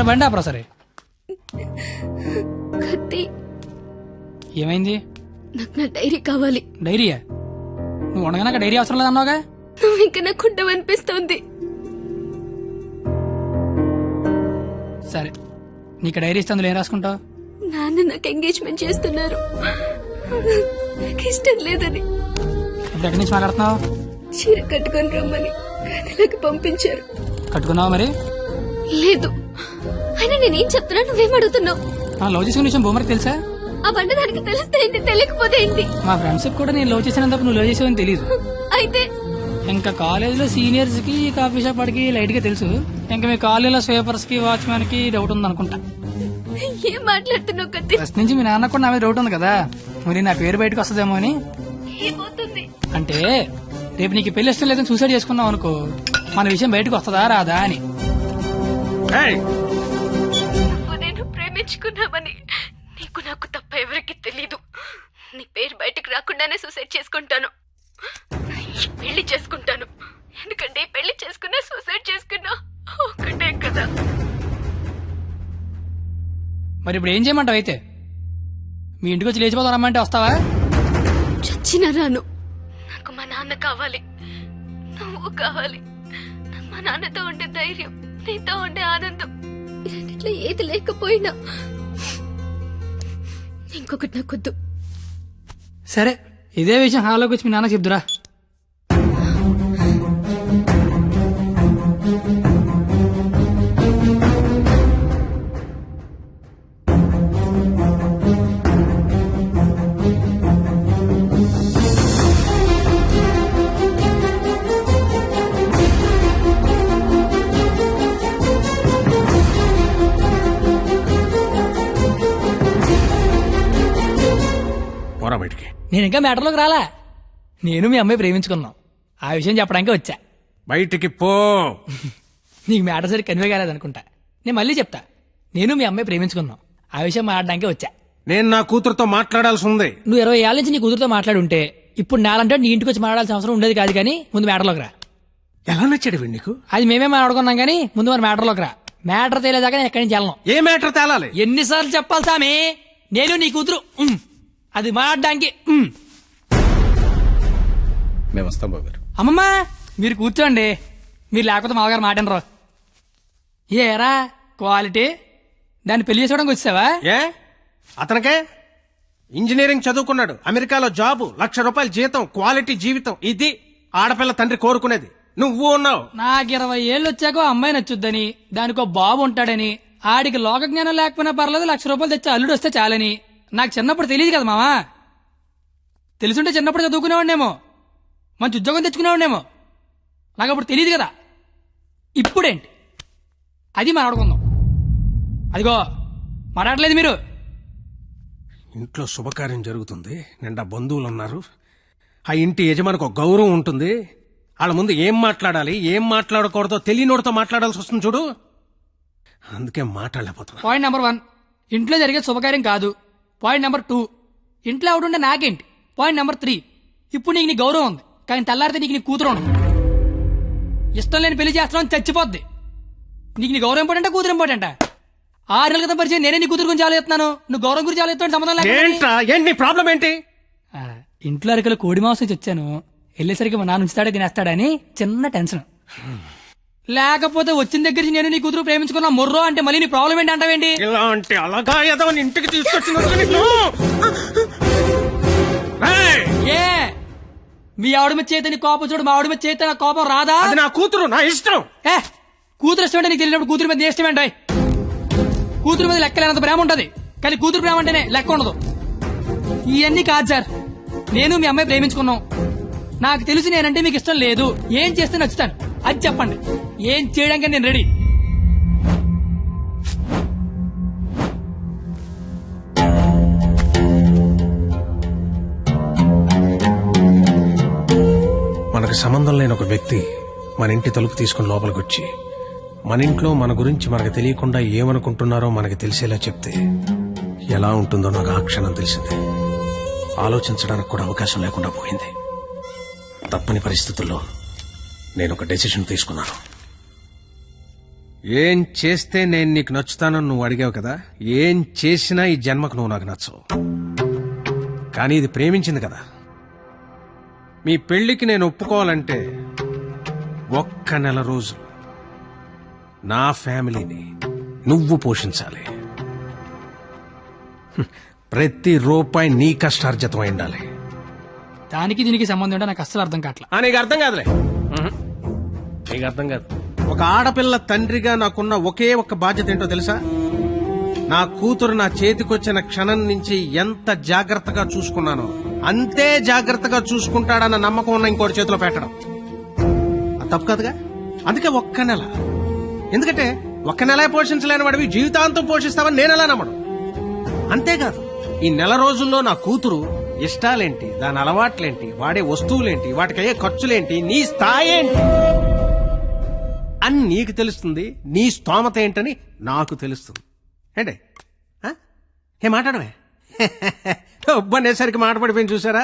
బండి ఆపరా సరే. కత్తి, ఏమైంది? నాకు నా డైరీ కావాలి. డైరీయా? నువ్వు ఉండగా డైరీ అవసరం లేదన్నావుగా. నువ్వు ఇంకా నాకు ఉండవనిపిస్తోంది. సరే, నీకు డైరీ ఇస్తే అందులో ఏం రాసుకుంటావు? నాన్న నాకు ఎంగేజ్మెంట్ చేస్తున్నారు, నాకు ఇష్టం లేదని. ఇప్పుడు ఎక్కడి నుంచి మాట్లాడుతున్నావు? చీర కట్టుకొని రమ్మని గదిలోకి పంపించారు. కట్టుకున్నావా మరి? లేదు. అయినా నేనేం చెప్తున్నా, నువ్వేం అడుగుతున్నావు? లవ్ చేసుకునే విషయం భూమరికి తెలుసా? ఆ బండ దానికి తెలిస్తే ఏంటి, తెలియకపోతే ఏంటి? మా ఫ్రెండ్స్ కూడా నేను లవ్ చేసినంత నువ్వు లవ్ చేసావని తెలియదు. అయితే ఇంకా కాలేజీలో సీనియర్స్ కి కాఫీ షాప్ వాడికి లైట్ గా తెలుసు. ఇంకా మీ కాలేజీలో స్వీపర్స్ కి వాచ్మెన్ కి డౌట్ ఉంది అనుకుంటా. ఏం మాట్లాడుతున్నావు కత్తి? ఫస్ట్ నుంచి మీ నాన్న కూడా నా మీద డౌట్ ఉంది కదా, మరి నా పేరు బయటకు వస్తుందేమో అని. ఏమవుతుంది అంటే రేపు నీకు పెళ్లి ఇష్టం లేదని సూసైడ్ చేసుకున్నావు అనుకో, మన విషయం బయటకు వస్తుందా రాదా అని. నేను ప్రేమించుకున్నామని నీకు నాకు తప్ప ఎవరికి తెలీదు. నీ పేరు బయటకు రాకుండానే సూసైడ్ చేసుకుంటాను, పెళ్లి చేసుకుంటాను. ఎందుకంటే పెళ్లి చేసుకున్నా సూసైడ్ చేసుకున్నా ఒకటే కదా. మరి ఇప్పుడు ఏం చేయమంటావు? అయితే మీ ఇంటికి వచ్చి లేచిపోతాం రమ్మంటే వస్తావా? చచ్చినా రాను. నాకు మా నాన్న కావాలి, నువ్వు కావాలి. నాకు మా నాన్నతో ఉండే ధైర్యం, నీతో ఉండే ఆనందం, రెండిట్లో ఏది లేకపోయినా ఇంకొకటి నాకొద్దు. సరే, ఇదే విషయం హాల్లోకి వచ్చి మీ నాన్న చెప్దురా. బయటికి నేను ఇంకా మ్యాటర్లోకి రాలా. నేను మీ అమ్మాయి ప్రేమించుకున్నాం, ఆ విషయం చెప్పడానికి వచ్చా. బయటికి పో. నీకు మ్యాటర్ సరి కన్వే కాలేదనుకుంటా. నేను మళ్ళీ చెప్తా, నేను మీ అమ్మాయి ప్రేమించుకున్నాం, ఆ విషయం మాట్లాడడానికి వచ్చా. నేను నా కూతురుతో మాట్లాడాల్సి ఉంది. నువ్వు 20 ఏళ్ళ నుంచి నీ కూతురుతో మాట్లాడి ఉంటే ఇప్పుడు నాలంటే నీ ఇంటికి వచ్చి మాట్లాడాల్సిన అవసరం ఉండేది కాదు. కానీ ముందు మ్యాటర్లోకి రా. ఎలా నచ్చాడు వీడు నీకు? అది మేమే మాట్లాడుకున్నాం కానీ ముందు మరి మ్యాటర్లోకి రా. మ్యాటర్ తేలేదాకా నేను ఎక్కడి నుంచి వెళ్ళను. ఏ మ్యాటర్ తేలాలి? ఎన్నిసార్లు చెప్పాలి సామి, నేను నీ కూతురు అది మాట్లాడడానికి. మేము వస్తాం బాబు గారు. అమ్మమ్మ మీరు కూర్చోండి, మీరు లేకపోతే మామగారు మాటనరు. ఏరా క్వాలిటీ, దాన్ని పెళ్లి చేసుకోవడానికి వచ్చావా? ఏ అతనికే ఇంజనీరింగ్ చదువుకున్నాడు, అమెరికాలో జాబు, ₹1,00,000 జీతం, క్వాలిటీ జీవితం. ఇది ఆడపిల్ల తండ్రి కోరుకునేది. నువ్వు ఉన్నావు. నాకు 20 ఏళ్ళు వచ్చాక అమ్మాయి నచ్చుద్దని, దానికో బాబు ఉంటాడని, ఆడికి లోక జ్ఞానం లేకపోయినా పర్లేదు ₹1,00,000 తెచ్చి అల్లుడు వస్తే చాలని నాకు చిన్నప్పుడు తెలియదు కదా మామా. తెలుసుంటే చిన్నప్పుడు చదువుకునేవాడినేమో, మంచి ఉద్యోగం తెచ్చుకునేవాడినేమో. నాకు అప్పుడు తెలియదు కదా. ఇప్పుడేంటి అది మాట్లాడుకుందాం. అదిగో మాట్లాడలేదు మీరు. ఇంట్లో శుభకార్యం జరుగుతుంది, నిండా బంధువులు ఉన్నారు. ఆ ఇంటి యజమానికి ఒక గౌరవం ఉంటుంది. వాళ్ళ ముందు ఏం మాట్లాడాలి ఏం మాట్లాడకూడదో తెలియనోడితో మాట్లాడాల్సి వస్తుంది చూడు. అందుకే మాట్లాడలేకపోతున్నా. పాయింట్ నెంబర్ 1, ఇంట్లో జరిగే శుభకార్యం కాదు. పాయింట్ నెంబర్ 2, ఇంట్లో ఎవడుంటే నాకేంటి. పాయింట్ నెంబర్ 3, ఇప్పుడు నీకు నీ గౌరవం ఉంది, కానీ తెల్లారితే నీకు నీ కూతురు ఉండదు. ఇష్టం లేని పెళ్లి చేస్తున్నావు, చచ్చిపోద్ది. నీకు నీ గౌరవం ఇంపార్టెంటా కూతురు ఇంపార్టెంటా? 6 నెలల క్రితం పరిచయం, నేనే నీ కూతురు గురించి ఆలోచిస్తున్నాను, నువ్వు గౌరవం గురించి ఆలోచిస్తాను. సంబంధం ఏంటి ప్రాబ్లం ఏంటి? ఇంట్లో అరకలు కోడి మాంసం వచ్చాను, వెళ్ళేసరికి మా నాన్న ఉంచుతాడే తినేస్తాడని చిన్న టెన్షన్. లేకపోతే వచ్చిన దగ్గర నుంచి నేను నీ కూతురు ప్రేమించుకున్నా మొర్రో అంటే మళ్ళీ నీ ప్రాబ్లం ఏంటి అంటావేంటి? ఇలాంటి అలాగా ఏదో ఇంటికి తీసుకొచ్చిన ఏ మీ ఆవిడ మీద చేత నీ కోపం చూడు, మా ఆవిడ మీద చేత నా కోపం రాదా? అది నా కూతురు, నా ఇష్టం. కూతురు ఇష్టం అంటే నీకు తెలియనప్పుడు కూతురు మీద ఇష్టం ఏంటి? కూతురు మీద లెక్కలేనంత ప్రేమ ఉంటది, కానీ కూతురు ప్రేమ అంటేనే లెక్క ఉండదు. ఇవన్నీ కాదు సార్, నేను మీ అమ్మాయి ప్రేమించుకున్నాం. నాకు తెలిసి నేనంటే మీకు ఇష్టం లేదు, ఏం చేస్తే నచ్చుతాను అది చెప్పండి. ఏం చేయడానికి నేను రెడీ. మనకు సంబంధం లేని ఒక వ్యక్తి మన ఇంటి తలుపు తీసుకుని లోపలికి వచ్చి మన ఇంట్లో మన గురించి మనకు తెలియకుండా ఏమనుకుంటున్నారో మనకి తెలిసేలా చెప్తే ఎలా ఉంటుందో నాకు ఆ క్షణం తెలిసింది. ఆలోచించడానికి కూడా అవకాశం లేకుండా పోయింది. తప్పని పరిస్థితుల్లో నేను ఒక డెసిషన్ తీసుకున్నాను. ఏం చేస్తే నేను నీకు నచ్చుతానని నువ్వు అడిగావు కదా, ఏం చేసినా ఈ జన్మకు నువ్వు నాకు నచ్చవు. కానీ ఇది ప్రేమించింది కదా. మీ పెళ్లికి నేను ఒప్పుకోవాలంటే ఒక్క నెల రోజులు నా ఫ్యామిలీని నువ్వు పోషించాలి. ప్రతి రూపాయి నీ కష్టార్జితం అయి ఉండాలి. దానికి దీనికి సంబంధం ఏంటో నాకు అస్సలు అర్థం కావట్లా. నీకు అర్థం కాదులే. నీకు అర్థం కాదు. ఒక ఆడపిల్ల తండ్రిగా నాకున్న ఒకే ఒక్క బాధ్యత ఏంటో తెలుసా? నా కూతురు నా చేతికొచ్చిన క్షణం నుంచి ఎంత జాగ్రత్తగా చూసుకున్నానో అంతే జాగ్రత్తగా చూసుకుంటాడన్న నమ్మకం ఉన్న ఇంకోటి చేతిలో పెట్టడం అది తప్పు కాదుగా. అందుకే ఒక్క నెల. ఎందుకంటే ఒక్క నెల పోషించలేని వాడివి జీవితాంతం పోషిస్తావని నేనెలా నమ్మడు. అంతేకాదు, ఈ నెల రోజుల్లో నా కూతురు ఇష్టాలేంటి, దాని అలవాట్లేంటి, వాడే వస్తువులేంటి, వాటికయ్యే ఖర్చులేంటి, నీ స్థాయి ఏంటి అని నీకు తెలుస్తుంది. నీ స్తోమత ఏంటని నాకు తెలుస్తుంది. ఏంటే ఏ మాట్లాడమే ఒబ్బనేసరికి మాట పడిపోయింది చూసారా?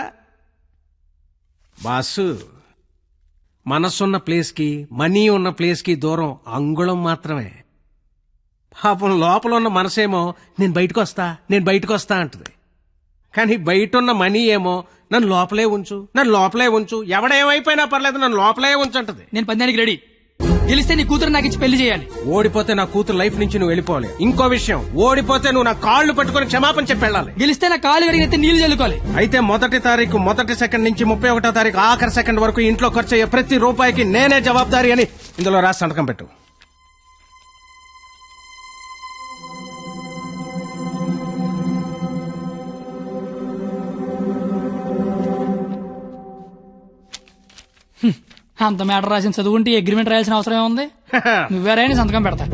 బాసు, మనసున్న ప్లేస్కి మనీ ఉన్న ప్లేస్కి దూరం అంగుళం మాత్రమే. పాపం లోపల ఉన్న మనసేమో నేను బయటకు వస్తా అంటది. కానీ బయట ఉన్న మనీ ఏమో నన్ను లోపలే ఉంచు, ఎవడేమైపోయినా పర్లేదు నన్ను లోపలే ఉంచంటది. నేను పందానికి రెడీ. గెలిస్తే నీ కూతురు నాకు ఇచ్చి పెళ్లి చేయాలి. ఓడిపోతే నా కూతురు లైఫ్ నుంచి నువ్వు వెళ్ళిపోవాలి. ఇంకో విషయం, ఓడిపోతే నువ్వు నా కాళ్ళు పట్టుకొని క్షమాపణ చెప్పి వెళ్ళాలి. గెలిస్తే నా కాలు కడిగితే నీళ్లు చల్లుకోవాలి. అయితే మొదటి తారీఖు మొదటి సెకండ్ నుంచి 31వ తారీఖు ఆఖరి సెకండ్ వరకు ఇంట్లో ఖర్చు అయ్యే ప్రతి రూపాయికి నేనే జవాబారి అని ఇందులో రాసి సంతకం పెట్టు. అంత మ్యాటర్ రాసిన చదువుంటే అగ్రిమెంట్ రాయాల్సిన అవసరం ఏముంది? నువ్వేరాయని సంతకం పెడతా.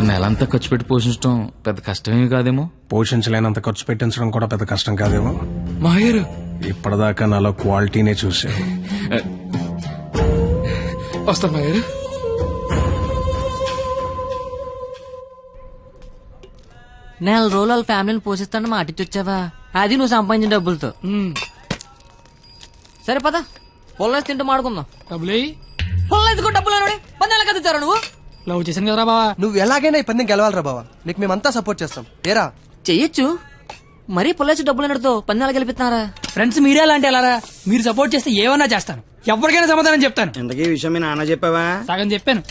నెలంతా ఖర్చు పెట్టి పోషించడం పెద్ద కష్టమేమి కాదేమో. పోషించలేనంత ఖర్చు పెట్టించడం కూడా పెద్ద కష్టం కాదేమో. మాయర్ ఇప్పటిదాకా నాలో క్వాలిటీనే చూసా. వస్తా మాయర్. నెల రోజులు వాళ్ళ ఫ్యామిలీని పోషిస్తాను మాటిచ్చొచ్చావా? అది నువ్వు సంపాదించిన డబ్బులతో. సరే పద, పొల్లేసి తింటూ మాడుకుందాం. డబ్బులు పొల్లేసుకో డబ్బులు పన్నెల కదుతారు నువ్వు. లవ్ చేశాను కదరా బావా. నువ్వు ఎలాగైనా ఈ పందెం గెలవాలరా బావా. నీకు మేమంతా సపోర్ట్ చేస్తాం. ఏరా చెయ్యొచ్చు, మరీ పొల్లేసి డబ్బులు అన్నతో పన్నెల గెలిపిస్తున్నారా? ఫ్రెండ్స్ మీరే అలాంటి అలారా. మీరు సపోర్ట్ చేస్తే ఏమన్నా చేస్తాను, ఎవరికైనా సమాధానం చెప్తాను. ఇంతకీ ఈ విషయం మీ నాన్న చెప్పావా? సగం చెప్పాను.